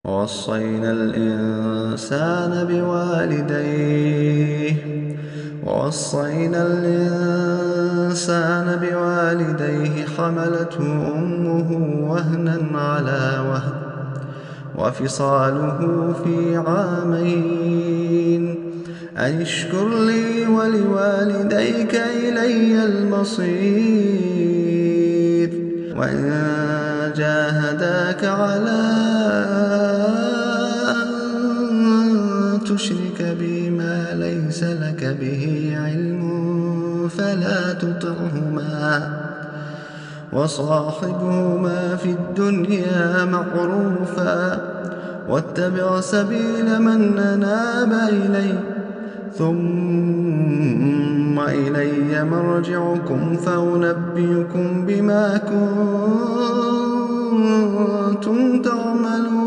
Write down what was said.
ووصينا الإنسان بوالديه حملته أمه وهنا على وهن وفصاله في عامين أن اشكر لي ولوالديك إلي المصير وإن جاهداك على أن تشرك بي ما ليس لك به علم فلا تطعهما وصاحبهما في الدنيا معروفا واتبع سبيل من أناب إلي ثم إلي مرجعكم فأنبئكم بما كنتم تعملون